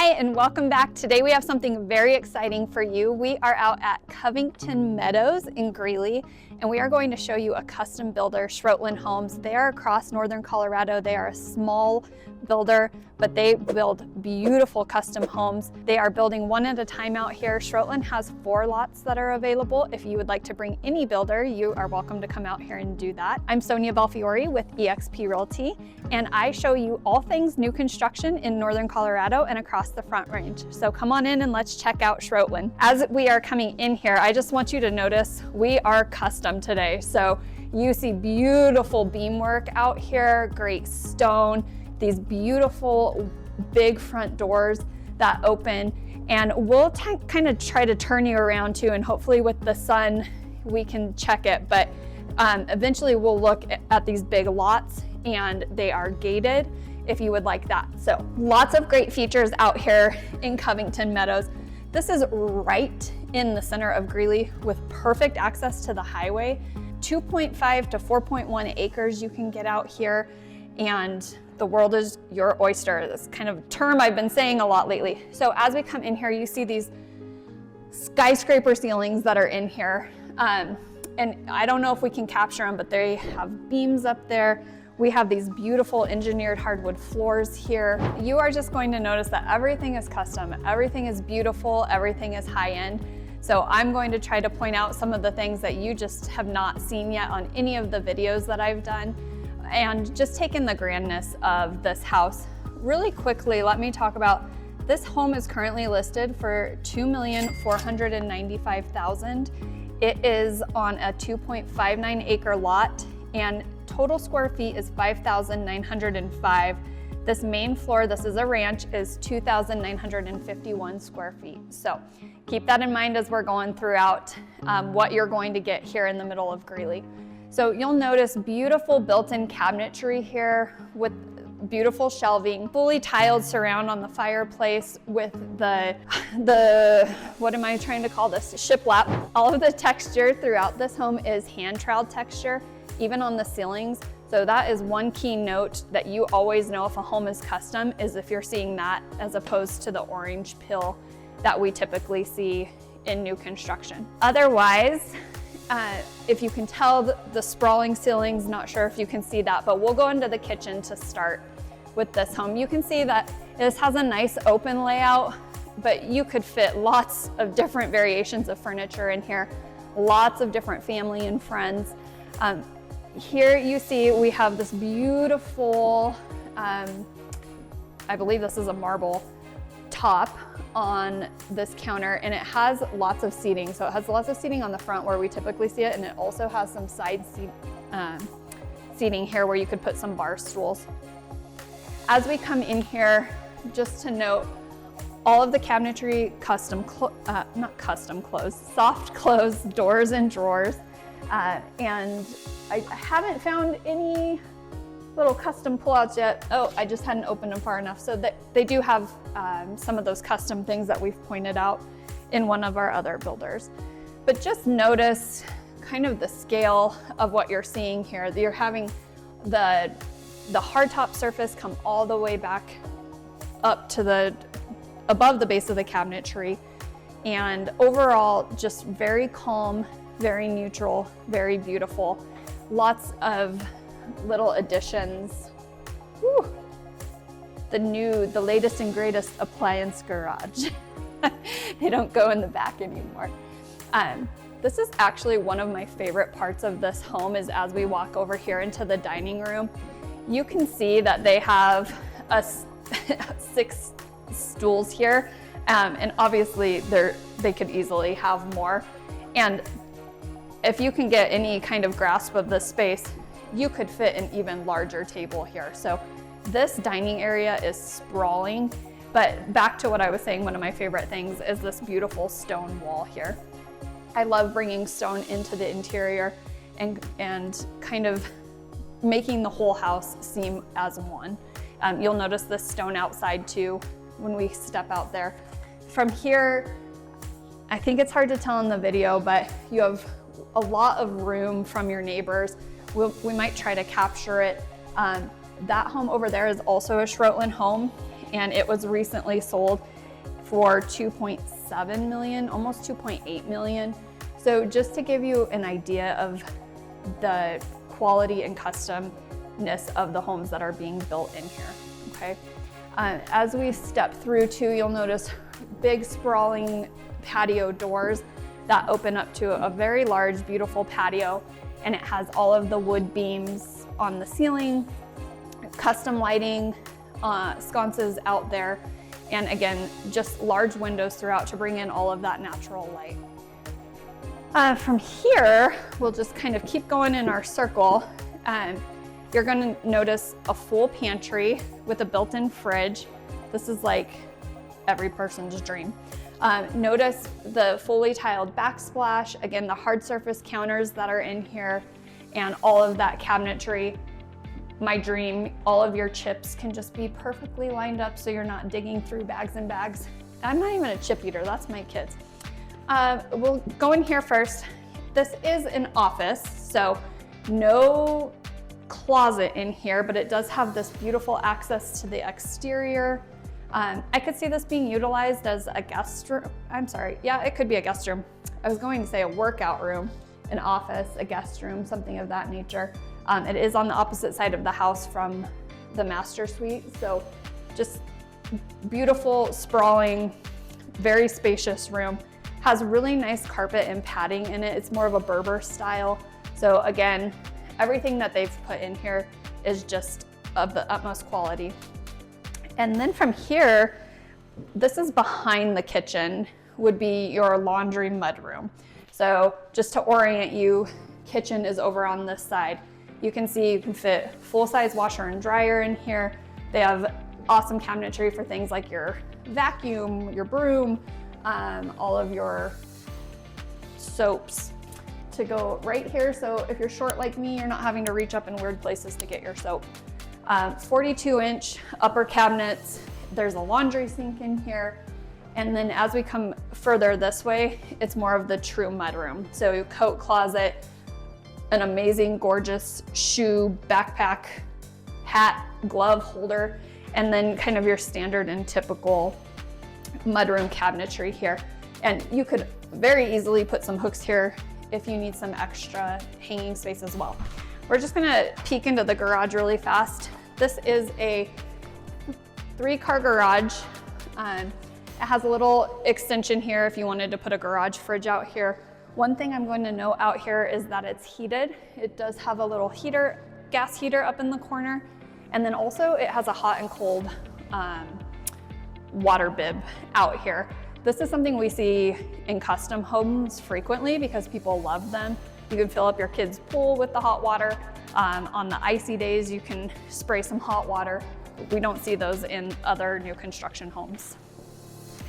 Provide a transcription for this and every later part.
Hi, and welcome back. Today we have something very exciting for you. We are out at Covington Meadows in Greeley, and we are going to show you a custom builder, Schroetlin Homes. They are across northern Colorado. They are a small builder, but they build beautiful custom homes. They are building one at a time out here. Schroetlin has 4 lots that are available. If you would like to bring any builder, you are welcome to come out here and do that. I'm Sonia Belfiore with eXp Realty, and I show you all things new construction in northern Colorado and across the Front Range. So come on in and let's check out Schroetlin. As we are coming in here, I just want you to notice we are custom today. So you see beautiful beamwork out here, great stone, these beautiful big front doors that open, and we'll kind of try to turn you around too, and hopefully with the sun we can check it, but eventually we'll look at these big lots, and they are gated if you would like that. So lots of great features out here in Covington Meadows. This is right in the center of Greeley with perfect access to the highway. 2.5 to 4.1 acres you can get out here, and the world is your oyster. This kind of term I've been saying a lot lately. So as we come in here, you see these skyscraper ceilings that are in here. And I don't know if we can capture them, but they have beams up there. We have these beautiful engineered hardwood floors here. You are just going to notice that everything is custom, everything is beautiful, everything is high end. So I'm going to try to point out some of the things that you just have not seen yet on any of the videos that I've done, and just take in the grandness of this house. Really quickly, let me talk about this home is currently listed for $2,495,000. It is on a 2.59 acre lot, and total square feet is 5,905. This main floor, this is a ranch, is 2,951 square feet. So keep that in mind as we're going throughout what you're going to get here in the middle of Greeley. So you'll notice beautiful built-in cabinetry here with beautiful shelving, fully tiled surround on the fireplace with the what am I trying to call this? Shiplap. All of the texture throughout this home is hand trowel texture, even on the ceilings. So that is one key note that you always know if a home is custom, is if you're seeing that as opposed to the orange pill that we typically see in new construction. Otherwise, if you can tell the sprawling ceilings, not sure if you can see that, but we'll go into the kitchen to start with this home. You can see that this has a nice open layout, but you could fit lots of different variations of furniture in here, lots of different family and friends. Here you see we have this beautiful, I believe this is a marble top on this counter, and it has lots of seating. So it has lots of seating on the front where we typically see it, and it also has some side seating here where you could put some bar stools. As we come in here, just to note, all of the cabinetry soft close doors and drawers. And I haven't found any little custom pullouts yet. Oh, I just hadn't opened them far enough. So they do have some of those custom things that we've pointed out in one of our other builders. But just notice kind of the scale of what you're seeing here. You're having the hardtop surface come all the way back up to above the base of the cabinetry. And overall, just very calm, very neutral, very beautiful. Lots of little additions. Whew. The latest and greatest appliance garage. They don't go in the back anymore. This is actually one of my favorite parts of this home, is as we walk over here into the dining room. You can see that they have 6 stools here, and obviously they could easily have more. And if you can get any kind of grasp of this space, you could fit an even larger table here. So this dining area is sprawling, but back to what I was saying, one of my favorite things is this beautiful stone wall here. I love bringing stone into the interior and kind of making the whole house seem as one. You'll notice this stone outside too when we step out there. From here, I think it's hard to tell in the video, but you have a lot of room from your neighbors. We might try to capture it. That home over there is also a Schroetlin home, and it was recently sold for 2.7 million, almost 2.8 million. So just to give you an idea of the quality and customness of the homes that are being built in here, okay? As we step through too, you'll notice big sprawling patio doors that open up to a very large, beautiful patio, and it has all of the wood beams on the ceiling, custom lighting, sconces out there, and again, just large windows throughout to bring in all of that natural light. From here, we'll just kind of keep going in our circle. You're gonna notice a full pantry with a built-in fridge. This is like every person's dream. Notice the fully tiled backsplash, again, the hard surface counters that are in here, and all of that cabinetry. My dream, all of your chips can just be perfectly lined up so you're not digging through bags and bags. I'm not even a chip eater, that's my kids. We'll go in here first. This is an office, so no closet in here, but it does have this beautiful access to the exterior. I could see this being utilized as a guest room. I'm sorry, yeah, it could be a guest room. I was going to say a workout room, an office, a guest room, something of that nature. It is on the opposite side of the house from the master suite, so just beautiful, sprawling, very spacious room. Has really nice carpet and padding in it. It's more of a Berber style. So again, everything that they've put in here is just of the utmost quality. And then from here, this is behind the kitchen, would be your laundry mudroom. So just to orient you, kitchen is over on this side. You can see you can fit full-size washer and dryer in here. They have awesome cabinetry for things like your vacuum, your broom, all of your soaps to go right here. So if you're short like me, you're not having to reach up in weird places to get your soap. 42-inch upper cabinets. There's a laundry sink in here. And then as we come further this way, it's more of the true mudroom. So coat closet, an amazing, gorgeous shoe, backpack, hat, glove holder, and then kind of your standard and typical mudroom cabinetry here. And you could very easily put some hooks here if you need some extra hanging space as well. We're just gonna peek into the garage really fast. This is a 3-car garage. It has a little extension here if you wanted to put a garage fridge out here. One thing I'm going to note out here is that it's heated. It does have a little heater, gas heater up in the corner. And then also it has a hot and cold water bib out here. This is something we see in custom homes frequently because people love them. You can fill up your kids' pool with the hot water. On the icy days, you can spray some hot water. We don't see those in other new construction homes.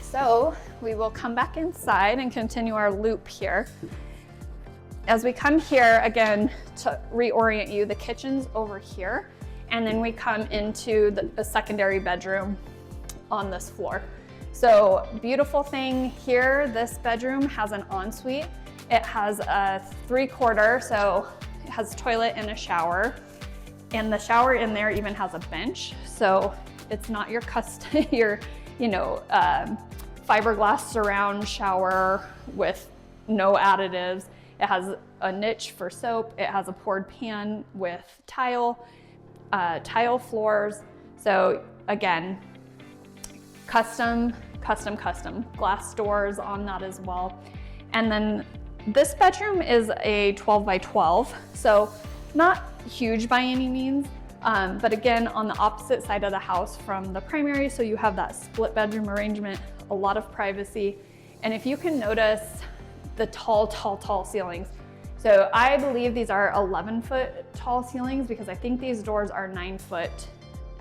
So we will come back inside and continue our loop here. As we come here, again, to reorient you, the kitchen's over here, and then we come into the secondary bedroom on this floor. So beautiful thing here, this bedroom has an ensuite. It has a 3-quarter, so it has a toilet and a shower. And the shower in there even has a bench. So it's not your custom, your, fiberglass surround shower with no additives. It has a niche for soap. It has a poured pan with tile floors. So again, custom glass doors on that as well. And then this bedroom is a 12 by 12. So not huge by any means, but again, on the opposite side of the house from the primary. So you have that split bedroom arrangement, a lot of privacy. And if you can notice the tall ceilings. So I believe these are 11-foot tall ceilings because I think these doors are 9-foot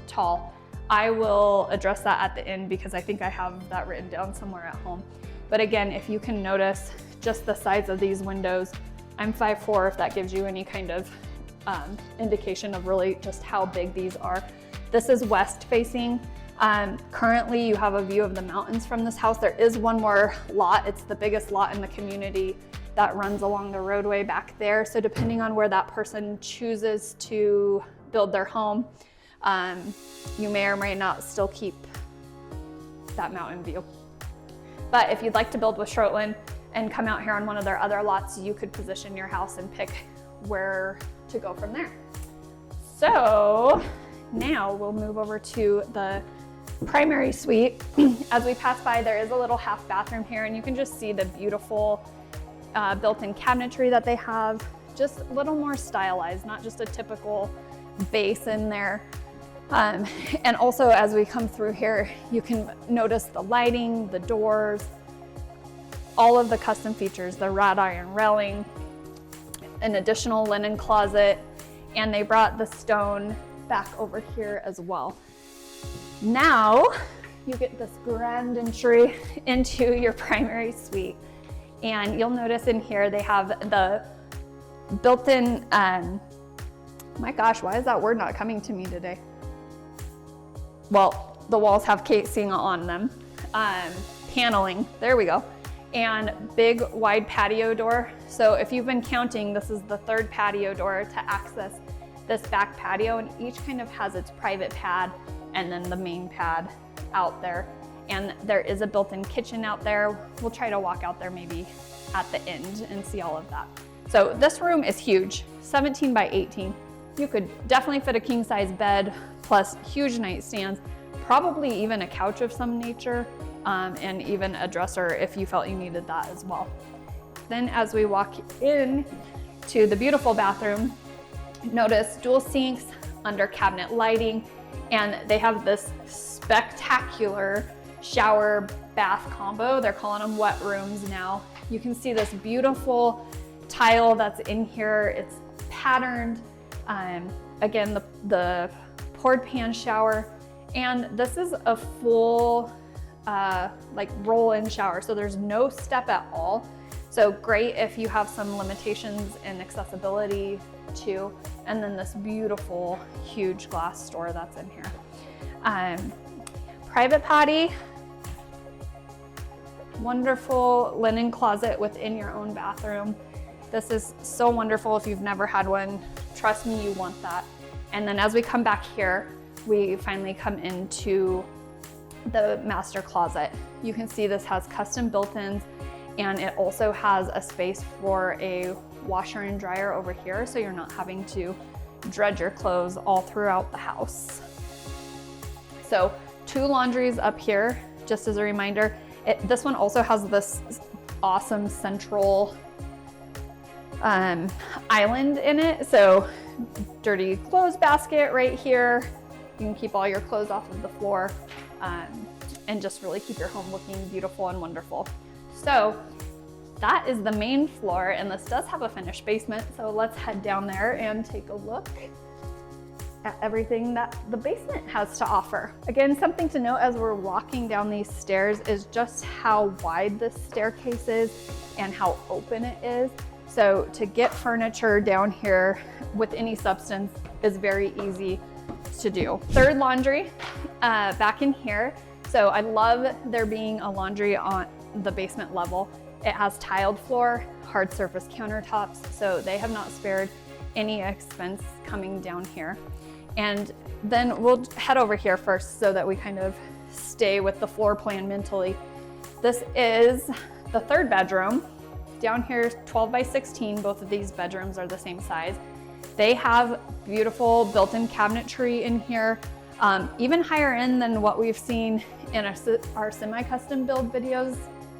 tall. I will address that at the end because I think I have that written down somewhere at home. But again, if you can notice just the size of these windows, I'm 5'4", if that gives you any kind of indication of really just how big these are. This is west facing. Currently you have a view of the mountains from this house. There is one more lot. It's the biggest lot in the community that runs along the roadway back there. So depending on where that person chooses to build their home, you may or may not still keep that mountain view. But if you'd like to build with Schroetlin and come out here on one of their other lots, you could position your house and pick where to go from there. So now we'll move over to the primary suite. As we pass by, there is a little half bathroom here, and you can just see the beautiful built-in cabinetry that they have, just a little more stylized, not just a typical basin there. And also as we come through here, you can notice the lighting, the doors, all of the custom features, the wrought iron railing, an additional linen closet, and they brought the stone back over here as well. Now you get this grand entry into your primary suite, and you'll notice in here they have the built-in, my gosh, why is that word not coming to me today? Well, the walls have casing on them, paneling, there we go, and big wide patio door. So if you've been counting, this is the third patio door to access this back patio, and each kind of has its private pad and then the main pad out there. And there is a built-in kitchen out there. We'll try to walk out there maybe at the end and see all of that. So this room is huge, 17 by 18. You could definitely fit a king size bed plus huge nightstands, probably even a couch of some nature, and even a dresser if you felt you needed that as well. Then as we walk in to the beautiful bathroom, notice dual sinks, under cabinet lighting, and they have this spectacular shower bath combo. They're calling them wet rooms now. You can see this beautiful tile that's in here. It's patterned. Again, the poured pan shower, and this is a full like roll-in shower, so there's no step at all. So great if you have some limitations in accessibility too. And then this beautiful huge glass door that's in here. Private potty, wonderful linen closet within your own bathroom. This is so wonderful. If you've never had one, trust me, you want that. And then as we come back here, we finally come into the master closet. You can see this has custom built-ins, and it also has a space for a washer and dryer over here, so you're not having to dredge your clothes all throughout the house. So 2 laundries up here, just as a reminder. This one also has this awesome central island in it. So dirty clothes basket right here. You can keep all your clothes off of the floor and just really keep your home looking beautiful and wonderful. So that is the main floor, and this does have a finished basement. So let's head down there and take a look at everything that the basement has to offer. Again, something to note as we're walking down these stairs is just how wide this staircase is and how open it is. So to get furniture down here with any substance is very easy to do. Third laundry back in here. So I love there being a laundry on the basement level. It has tiled floor, hard surface countertops, so they have not spared any expense coming down here. And then we'll head over here first so that we kind of stay with the floor plan mentally. This is the third bedroom. Down here, 12 by 16, both of these bedrooms are the same size. They have beautiful built-in cabinetry in here, even higher end than what we've seen in our semi-custom build videos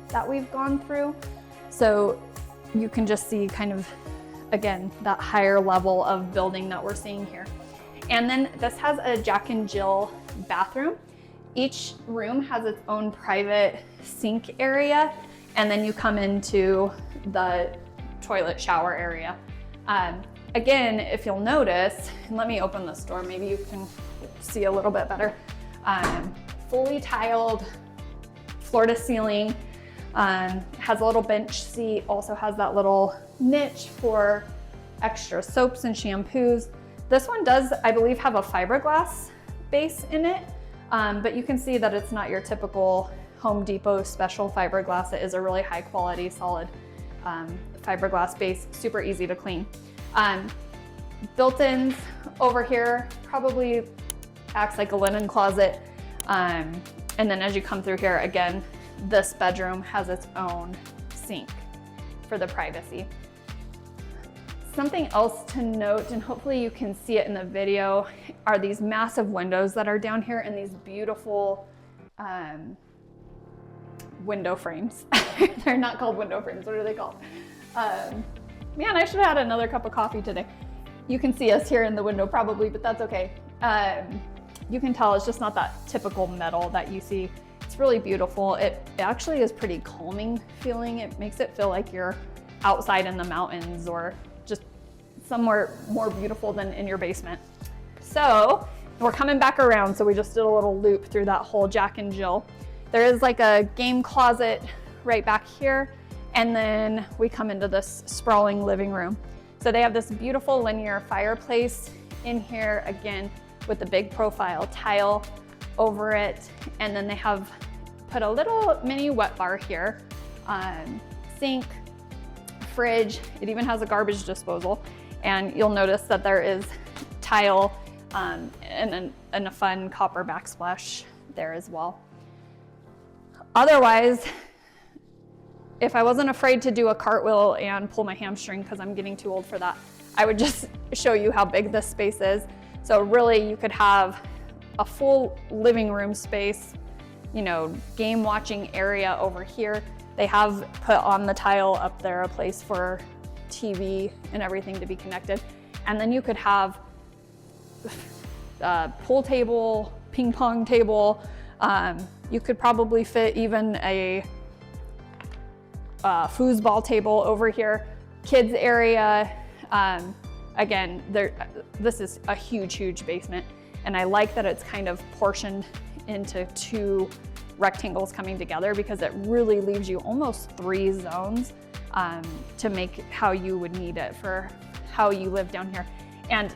that we've gone through. So you can just see kind of, again, that higher level of building that we're seeing here. And then this has a Jack and Jill bathroom. Each room has its own private sink area, and then you come into the toilet shower area. Again, if you'll notice, and let me open this door, maybe you can see a little bit better. Fully tiled, floor to ceiling, has a little bench seat, also has that little niche for extra soaps and shampoos. This one does, I believe, have a fiberglass base in it, but you can see that it's not your typical Home Depot special fiberglass. It is a really high quality, solid fiberglass base, super easy to clean. Built-ins over here, probably acts like a linen closet. And then as you come through here, again, this bedroom has its own sink for the privacy. Something else to note, and hopefully you can see it in the video, are these massive windows that are down here and these beautiful window frames. They're not called window frames, what are they called? Man, I should have had another cup of coffee today. You can see us here in the window probably, but that's okay. You can tell it's just not that typical metal that you see. It's really beautiful. It actually is pretty calming feeling. It makes it feel like you're outside in the mountains or just somewhere more beautiful than in your basement. So we're coming back around. So we just did a little loop through that whole Jack and Jill. There is like a game closet right back here. And then we come into this sprawling living room. So they have this beautiful linear fireplace in here, again, with the big profile tile over it. And then they have put a little mini wet bar here, sink, fridge. It even has a garbage disposal. And you'll notice that there is tile and a fun copper backsplash there as well. Otherwise, if I wasn't afraid to do a cartwheel and pull my hamstring because I'm getting too old for that, I would just show you how big this space is. So really you could have a full living room space, you know, game watching area over here. They have put on the tile up there a place for TV and everything to be connected. And then you could have a pool table, ping pong table. You could probably fit even a foosball table over here, kids area. Again, this is a huge basement. And I like that it's kind of portioned into two rectangles coming together because it really leaves you almost 3 zones to make how you would need it for how you live down here. And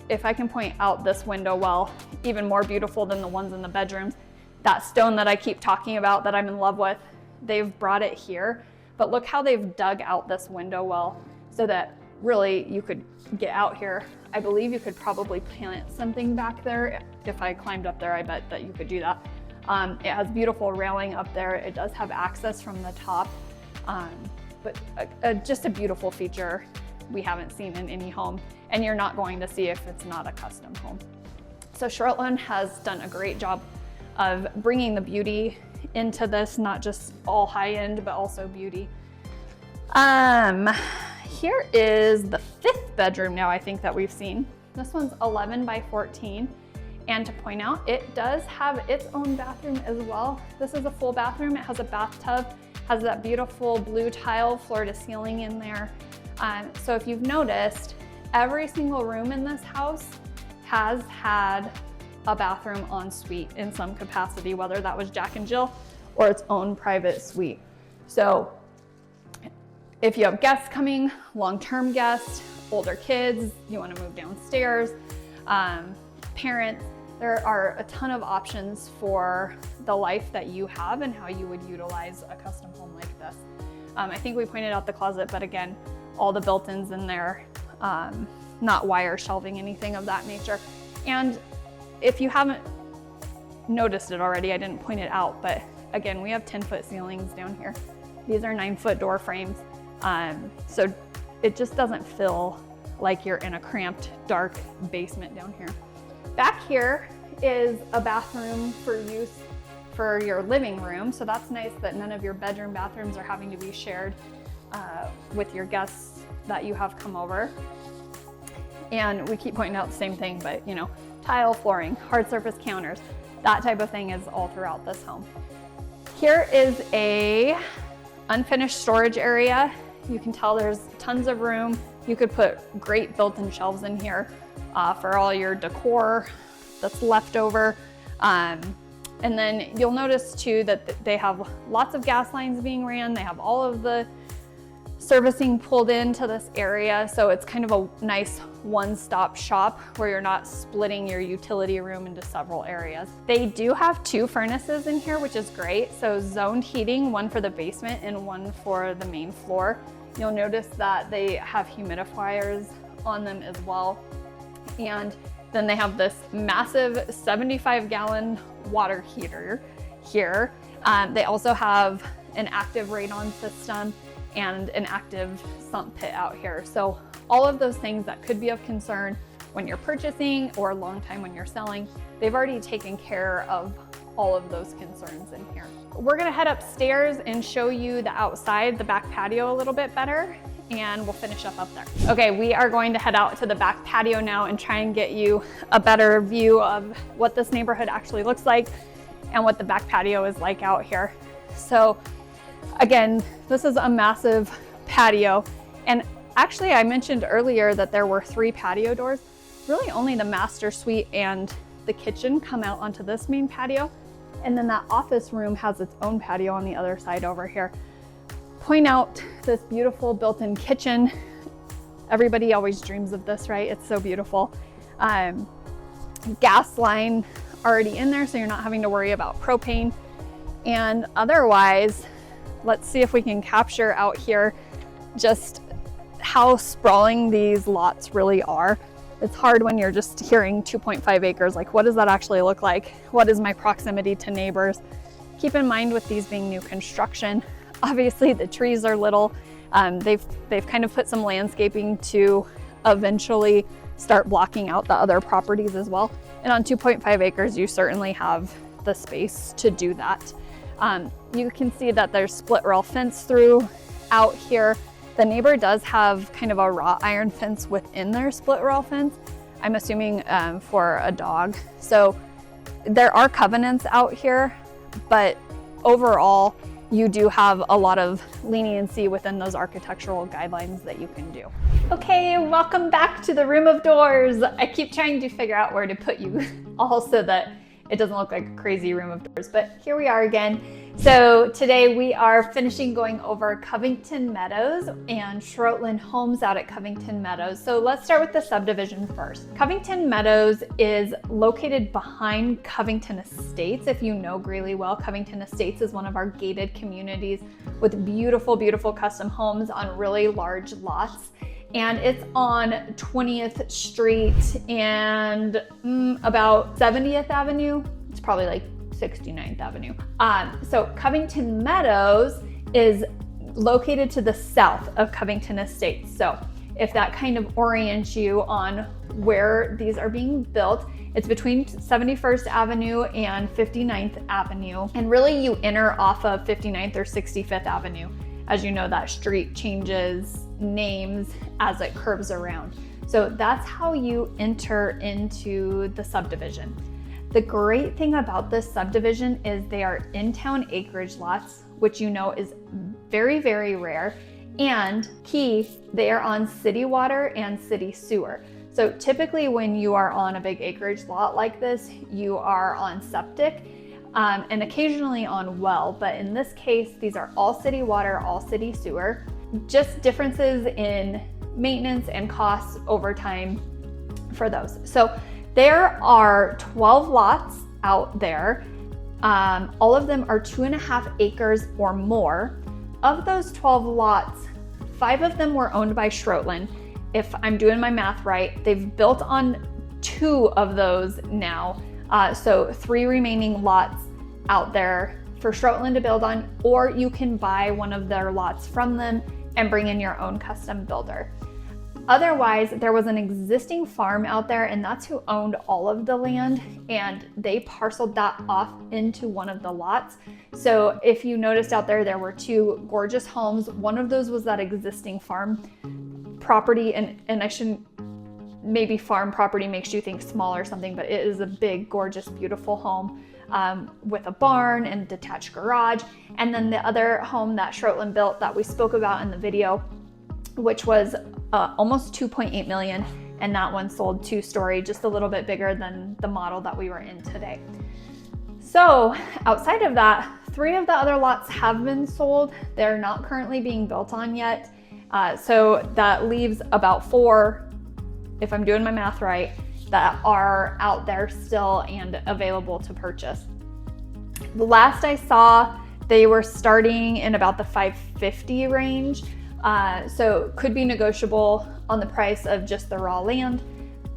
if I can point out this window well, even more beautiful than the ones in the bedrooms, that stone that I keep talking about that I'm in love with, they've brought it here. But look how they've dug out this window well so that really you could get out here. I believe you could probably plant something back there. If I climbed up there, I bet that you could do that. It has beautiful railing up there. It does have access from the top, but just a beautiful feature we haven't seen in any home, and you're not going to see if it's not a custom home. So Schroetlin has done a great job of bringing the beauty into this, not just all high end, but also beauty. Here is the 5th bedroom now I think that we've seen. This one's 11 by 14. And to point out, it does have its own bathroom as well. This is a full bathroom. It has a bathtub, has that beautiful blue tile floor to ceiling in there. So if you've noticed, every single room in this house has had a bathroom en suite in some capacity, whether that was Jack and Jill or its own private suite. So if you have guests coming, long-term guests, older kids, you want to move downstairs, parents, there are a ton of options for the life that you have and how you would utilize a custom home like this. I think we pointed out the closet, but again, all the built-ins in there, not wire shelving, anything of that nature. And if you haven't noticed it already, I didn't point it out, but again, we have 10-foot ceilings down here. These are 9-foot door frames. So it just doesn't feel like you're in a cramped, dark basement down here. Back here is a bathroom for use for your living room. So that's nice that none of your bedroom bathrooms are having to be shared with your guests that you have come over. And we keep pointing out the same thing, but you know, tile flooring, hard surface counters, that type of thing is all throughout this home. Here is a unfinished storage area. You can tell there's tons of room. You could put great built-in shelves in here for all your decor that's left over. And then you'll notice too that they have lots of gas lines being ran. They have all of the servicing pulled into this area. So it's kind of a nice one-stop shop where you're not splitting your utility room into several areas. They do have 2 furnaces in here, which is great. So zoned heating, one for the basement and one for the main floor. You'll notice that they have humidifiers on them as well. And then they have this massive 75-gallon water heater here. They also have an active radon system and an active sump pit out here. So all of those things that could be of concern when you're purchasing or a long time when you're selling, they've already taken care of all of those concerns in here. We're gonna head upstairs and show you the outside, the back patio a little bit better, and we'll finish up there. Okay, we are going to head out to the back patio now and try and get you a better view of what this neighborhood actually looks like and what the back patio is like out here. So again, this is a massive patio. And actually I mentioned earlier that there were 3 patio doors. Really only the master suite and the kitchen come out onto this main patio. And then that office room has its own patio on the other side over here. Point out this beautiful built-in kitchen. Everybody always dreams of this, right? It's so beautiful. Gas line already in there, so you're not having to worry about propane. And otherwise, let's see if we can capture out here just how sprawling these lots really are. It's hard when you're just hearing 2.5 acres. Like, what does that actually look like? What is my proximity to neighbors? Keep in mind with these being new construction, obviously the trees are little. They've kind of put some landscaping to eventually start blocking out the other properties as well. And on 2.5 acres, you certainly have the space to do that. You can see that there's split rail fence through out here. The neighbor does have kind of a wrought iron fence within their split rail fence, I'm assuming for a dog. So there are covenants out here, but overall, you do have a lot of leniency within those architectural guidelines that you can do. Okay, welcome back to the room of doors. I keep trying to figure out where to put you all so that it doesn't look like a crazy room of doors, but here we are again. So today we are finishing going over Covington Meadows and Schroetlin Homes out at Covington Meadows. So let's start with the subdivision first. Covington Meadows is located behind Covington Estates. If you know Greeley well, Covington Estates is one of our gated communities with beautiful, beautiful custom homes on really large lots. And it's on 20th Street and about 70th Avenue. It's probably like 69th Avenue. So Covington Meadows is located to the south of Covington Estates. So if that kind of orients you on where these are being built, it's between 71st Avenue and 59th Avenue. And really you enter off of 59th or 65th Avenue. As you know, that street changes names as it curves around. So that's how you enter into the subdivision. The great thing about this subdivision is they are in-town acreage lots, which you know is very, very rare. And key, they are on city water and city sewer. So typically when you are on a big acreage lot like this, you are on septic and occasionally on well, but in this case, these are all city water, all city sewer. Just differences in maintenance and costs over time for those. So there are 12 lots out there. All of them are 2.5 acres or more. Of those 12 lots, 5 of them were owned by Schroetlin. If I'm doing my math right, they've built on 2 of those now. So 3 remaining lots out there for Schroetlin to build on, or you can buy one of their lots from them and bring in your own custom builder. Otherwise, there was an existing farm out there, and that's who owned all of the land, and they parceled that off into one of the lots. So if you noticed out there, there were 2 gorgeous homes. One of those was that existing farm property, and I shouldn't, maybe farm property makes you think small or something, but it is a big, gorgeous, beautiful home with a barn and detached garage. And then the other home that Schroetlin built that we spoke about in the video, which was almost 2.8 million, and that one sold 2-story, just a little bit bigger than the model that we were in today. So outside of that, 3 of the other lots have been sold. They're not currently being built on yet. So that leaves about 4, if I'm doing my math right, that are out there still and available to purchase. The last I saw, they were starting in about the 550 range. So could be negotiable on the price of just the raw land.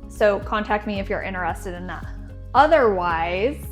So contact me if you're interested in that. Otherwise,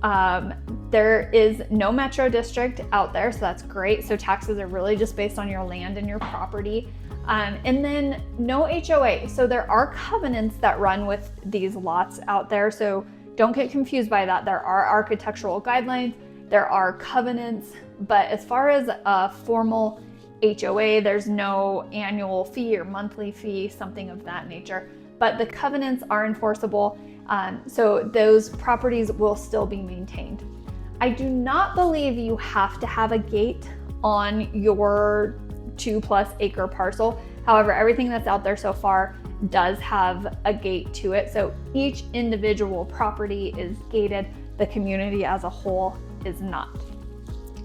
There is no metro district out there, so that's great. So taxes are really just based on your land and your property. And then no HOA. So there are covenants that run with these lots out there. So don't get confused by that. There are architectural guidelines, there are covenants, but as far as a formal HOA, there's no annual fee or monthly fee, something of that nature. But the covenants are enforceable, so those properties will still be maintained. I do not believe you have to have a gate on your 2+ acre parcel. However, everything that's out there so far does have a gate to it. So each individual property is gated. The community as a whole is not.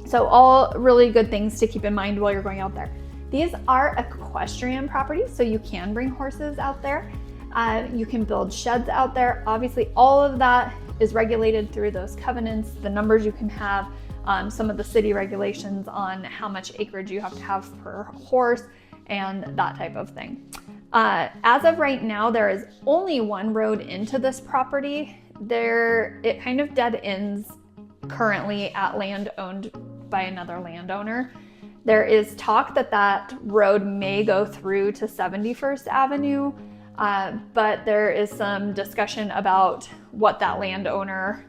So all really good things to keep in mind while you're going out there. These are equestrian properties, so you can bring horses out there. You can build sheds out there. Obviously, all of that is regulated through those covenants, the numbers you can have, some of the city regulations on how much acreage you have to have per horse, and that type of thing. As of right now, there is only one road into this property. It kind of dead ends currently at land owned by another landowner. There is talk that that road may go through to 71st Avenue, but there is some discussion about what that landowner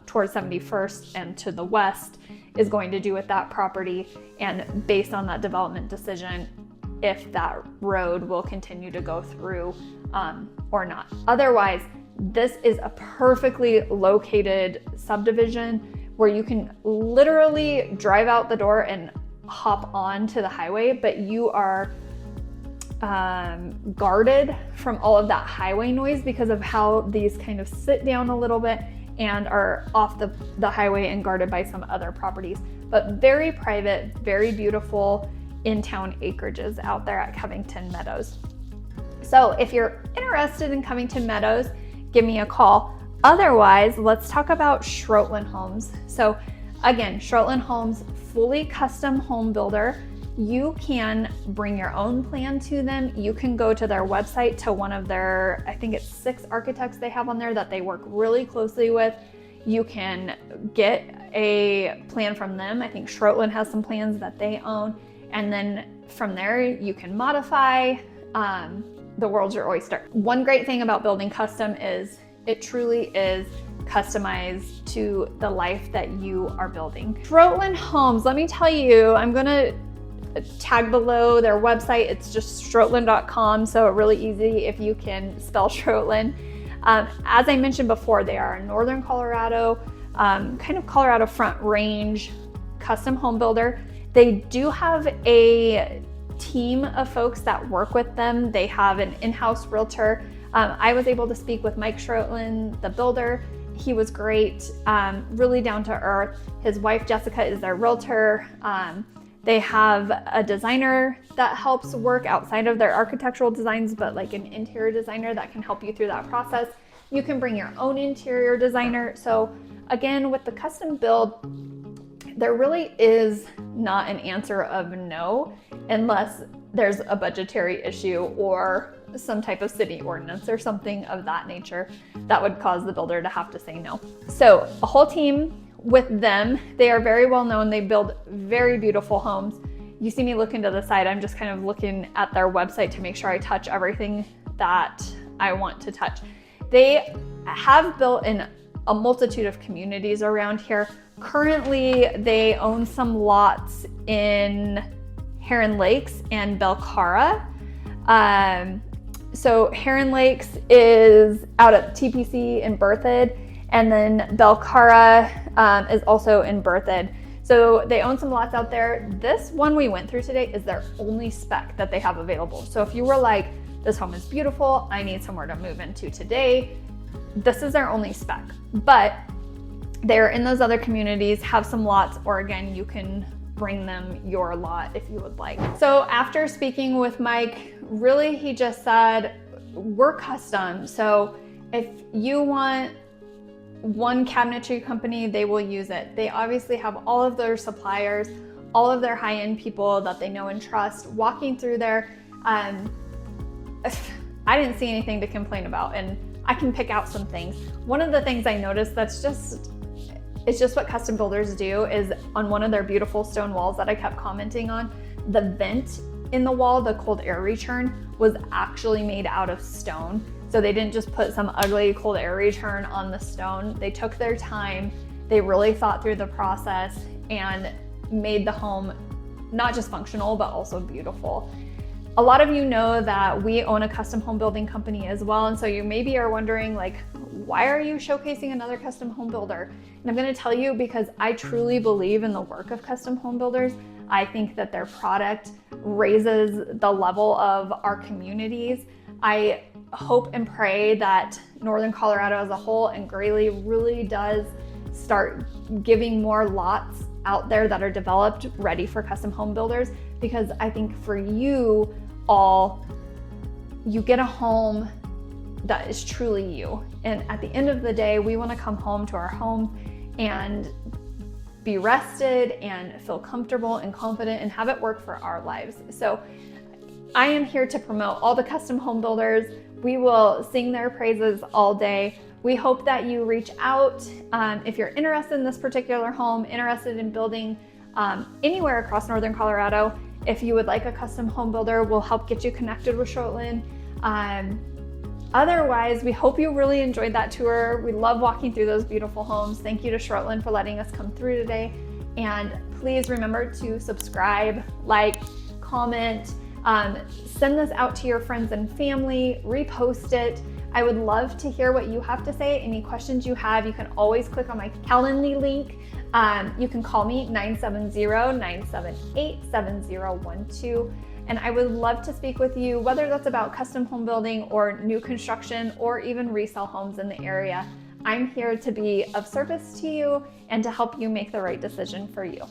towards 71st and to the west is going to do with that property, and based on that development decision, if that road will continue to go through or not. Otherwise, this is a perfectly located subdivision where you can literally drive out the door and hop onto the highway, but you are guarded from all of that highway noise because of how these kind of sit down a little bit and are off the highway and guarded by some other properties. But very private, very beautiful in-town acreages out there at Covington Meadows. So if you're interested in Covington Meadows, give me a call. Otherwise, let's talk about Schroetlin Homes. So again, Schroetlin Homes, fully custom home builder. You can bring your own plan to them. You can go to their website, to one of their, I think it's 6 architects they have on there that they work really closely with. You can get a plan from them. I think Schroetlin has some plans that they own. And then from there, you can modify. The world's your oyster. One great thing about building custom is it truly is customized to the life that you are building. Schroetlin Homes, let me tell you, I'm gonna tag below their website. It's just schroetlin.com, so really easy if you can spell Schroetlin. As I mentioned before, they are a northern Colorado, kind of Colorado Front Range custom home builder. They do have a team of folks that work with them. They have an in-house realtor. I was able to speak with Mike Schroetlin, the builder. He was great, really down to earth. His wife, Jessica, is their realtor. They have a designer that helps work outside of their architectural designs, but like an interior designer that can help you through that process. You can bring your own interior designer. So again, with the custom build, there really is not an answer of no, unless there's a budgetary issue or some type of city ordinance or something of that nature that would cause the builder to have to say no. So a whole team with them. They are very well known. They build very beautiful homes. You see me looking to the side, I'm just kind of looking at their website to make sure I touch everything that I want to touch. They have built in a multitude of communities around here. Currently, they own some lots in Heron Lakes and Belcara. So Heron Lakes is out at TPC in Berthoud, and then Belcara is also in Berthoud. So they own some lots out there. This one we went through today is their only spec that they have available. So if you were like, this home is beautiful, I need somewhere to move into today, this is their only spec. But they're in those other communities, have some lots, or again, you can bring them your lot if you would like. So after speaking with Mike, really he just said, we're custom. So if you want one cabinetry company, they will use it. They obviously have all of their suppliers, all of their high-end people that they know and trust. Walking through there, I didn't see anything to complain about, and I can pick out some things. One of the things I noticed that's just, It's just what custom builders do. Is on one of their beautiful stone walls that I kept commenting on, the vent in the wall, the cold air return, was actually made out of stone. So they didn't just put some ugly cold air return on the stone. They took their time, they really thought through the process and made the home not just functional, but also beautiful. A lot of you know that we own a custom home building company as well. And so you maybe are wondering, like, why are you showcasing another custom home builder? And I'm gonna tell you because I truly believe in the work of custom home builders. I think that their product raises the level of our communities. I hope and pray that Northern Colorado as a whole and Greeley really does start giving more lots out there that are developed ready for custom home builders, because I think for you all, you get a home that is truly you. And at the end of the day, we want to come home to our home and be rested and feel comfortable and confident and have it work for our lives. So I am here to promote all the custom home builders. We will sing their praises all day. We hope that you reach out if you're interested in this particular home, interested in building anywhere across Northern Colorado. If you would like a custom home builder, we'll help get you connected with Schroetlin. Otherwise, we hope you really enjoyed that tour. We love walking through those beautiful homes. Thank you to Schroetlin for letting us come through today. And please remember to subscribe, like, comment, send this out to your friends and family, repost it. I would love to hear what you have to say. Any questions you have, you can always click on my Calendly link. You can call me 970-978-7012. And I would love to speak with you, whether that's about custom home building or new construction or even resale homes in the area. I'm here to be of service to you and to help you make the right decision for you.